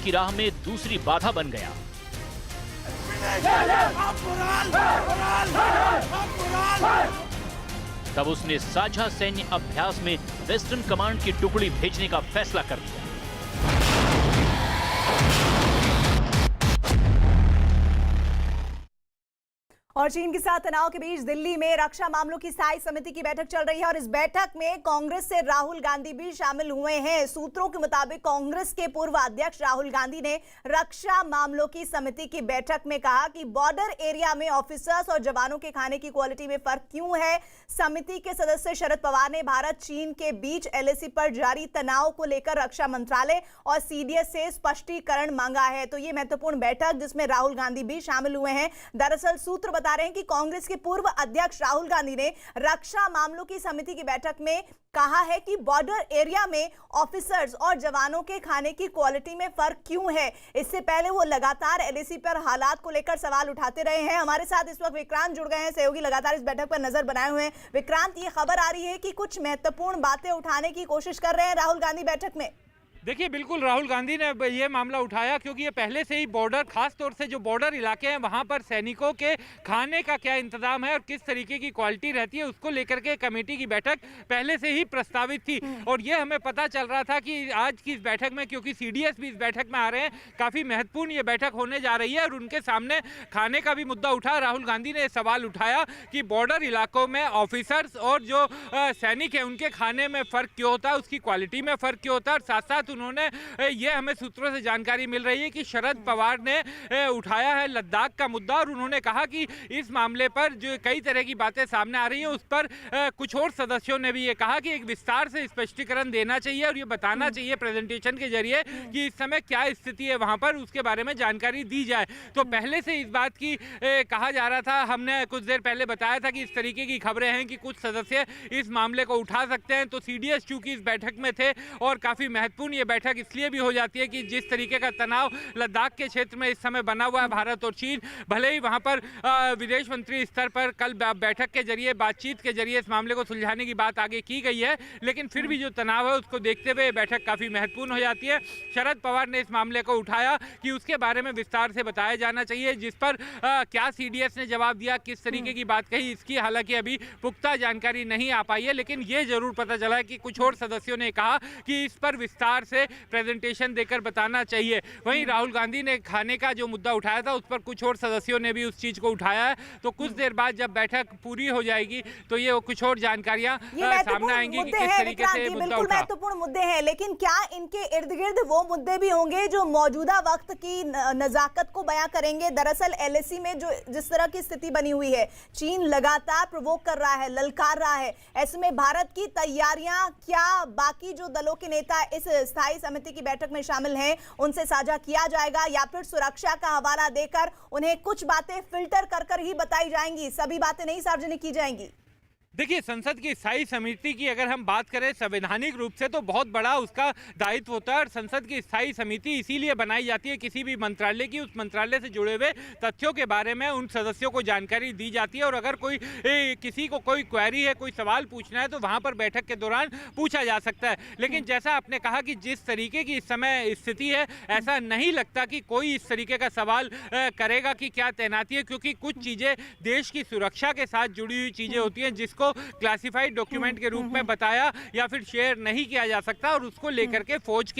की राह में दूसरी बाधा बन गया। तब उसने साझा सैन्य अभ्यास में वेस्टर्न कमांड की टुकड़ी भेजने का फैसला कर लिया। और चीन के साथ तनाव के बीच दिल्ली में रक्षा मामलों की स्थायी समिति की बैठक चल रही है और इस बैठक में कांग्रेस से राहुल गांधी भी शामिल हुए हैं। सूत्रों के मुताबिक कांग्रेस के पूर्व अध्यक्ष राहुल गांधी ने रक्षा मामलों की समिति की बैठक में कहा कि बॉर्डर एरिया में ऑफिसर्स और जवानों के खाने की क्वालिटी में फर्क क्यों है। समिति के सदस्य शरद पवार ने भारत चीन के बीच एलएसी पर जारी तनाव को लेकर रक्षा मंत्रालय और सीडीएस से स्पष्टीकरण मांगा है। तो ये महत्वपूर्ण बैठक जिसमें राहुल गांधी भी शामिल हुए हैं। दरअसल सूत्र बता रहे हैं कि कांग्रेस के पूर्व अध्यक्ष राहुल गांधी ने रक्षा मामलों की समिति की बैठक में कहा है कि बॉर्डर एरिया में ऑफिसर्स और जवानों के खाने की क्वालिटी में फर्क क्यों है। इससे पहले वो लगातार एलएसी पर हालात को लेकर सवाल उठाते रहे हैं। हमारे साथ इस वक्त विक्रांत जुड़ गए हैं, सहयोगी लगातार इस बैठक पर नजर बनाए हुए हैं। विक्रांत, ये खबर आ रही है कि कुछ महत्वपूर्ण बातें उठाने की कोशिश कर रहे हैं राहुल गांधी बैठक में। देखिए, बिल्कुल राहुल गांधी ने ये मामला उठाया क्योंकि ये पहले से ही बॉर्डर, खास तौर से जो बॉर्डर इलाके हैं वहां पर सैनिकों के खाने का क्या इंतजाम है और किस तरीके की क्वालिटी रहती है, उसको लेकर के कमेटी की बैठक पहले से ही प्रस्तावित थी। और ये हमें पता चल रहा था कि आज की इस बैठक में, क्योंकि सीडीएस भी इस बैठक में आ रहे हैं, काफ़ी महत्वपूर्ण ये बैठक होने जा रही है और उनके सामने खाने का भी मुद्दा उठा। राहुल गांधी ने सवाल उठाया कि बॉर्डर इलाकों में ऑफिसर्स और जो सैनिक हैं उनके खाने में फ़र्क क्यों होता है, उसकी क्वालिटी में फ़र्क क्यों होता है। और साथ साथ उन्होंने ये हमें सूत्रों से जानकारी मिल रही है कि शरद पवार ने उठाया है लद्दाख का मुद्दा और उन्होंने कहा कि इस मामले पर जो कई तरह की बातें सामने आ रही हैं उस पर कुछ और सदस्यों ने भी ये कहा कि एक विस्तार से स्पष्टीकरण देना चाहिए और ये बताना चाहिए प्रेजेंटेशन के जरिए कि इस समय क्या स्थिति है वहां पर, उसके बारे में जानकारी दी जाए। तो पहले से इस बात की कहा जा रहा था, हमने कुछ देर पहले बताया था कि इस तरीके की खबरें हैं कि कुछ सदस्य इस मामले को उठा सकते हैं। तो सीडीएस चूंकि इस बैठक में थे और काफ़ी महत्वपूर्ण ये बैठक इसलिए भी हो जाती है कि जिस तरीके का तनाव लद्दाख के क्षेत्र में इस समय बना हुआ है भारत और चीन, भले ही वहां पर विदेश मंत्री स्तर पर कल बैठक के जरिए, बातचीत के जरिए इस मामले को सुलझाने की बात आगे की गई है, लेकिन फिर भी जो तनाव है उसको देखते हुए बैठक काफ़ी महत्वपूर्ण हो जाती है। शरद पवार ने इस मामले को उठाया कि उसके बारे में विस्तार से बताया जाना चाहिए, जिस पर क्या सीडीएस ने जवाब दिया, किस तरीके की बात कही, इसकी हालांकि अभी पुख्ता जानकारी नहीं आ पाई है। लेकिन ये जरूर पता चला है कि कुछ और सदस्यों ने कहा कि इस पर विस्तार से प्रेजेंटेशन देकर बताना चाहिए। वहीं राहुल गांधी ने खाने का जो मुद्दा उठाया था उस पर कुछ और सदस्यों ने भी उस चीज को उठाया है। तो कुछ देर बाद जब बैठक पूरी हो जाएगी तो ये कुछ और जानकारियां सामने आएंगी कि किस तरीके से ये मुद्दा उठा। महत्वपूर्ण मुद्दे हैं, लेकिन क्या इनके इर्द गिर्द वो मुद्दे भी होंगे जो मौजूदा वक्त की नजाकत को बयां करेंगे। दरअसल एलएसी में जो जिस तरह की स्थिति बनी हुई है, चीन लगातार प्रोवोक कर रहा है, ललकार रहा है, ऐसे में भारत की तैयारियां क्या बाकी जो दलों के नेता इस स्थायी समिति की बैठक में शामिल हैं उनसे साझा किया जाएगा या फिर सुरक्षा का हवाला देकर उन्हें कुछ बातें फिल्टर कर ही बताई जाएंगी, सभी बातें नहीं सार्वजनिक की जाएंगी। देखिए, संसद की स्थायी समिति की अगर हम बात करें संवैधानिक रूप से तो बहुत बड़ा उसका दायित्व होता है और संसद की स्थायी समिति इसीलिए बनाई जाती है किसी भी मंत्रालय की, उस मंत्रालय से जुड़े हुए तथ्यों के बारे में उन सदस्यों को जानकारी दी जाती है और अगर कोई किसी को कोई क्वेरी है, कोई सवाल पूछना है तो वहाँ पर बैठक के दौरान पूछा जा सकता है। लेकिन जैसा आपने कहा कि जिस तरीके की इस समय स्थिति है, ऐसा नहीं लगता कि कोई इस तरीके का सवाल करेगा कि क्या तैनाती है, क्योंकि कुछ चीज़ें देश की सुरक्षा के साथ जुड़ी हुई चीज़ें होती हैं जिसको क्लासिफाइड डॉक्यूमेंट के रूप में बताया या फिर शेयर नहीं किया जा सकता और उसको लेकर के फौज के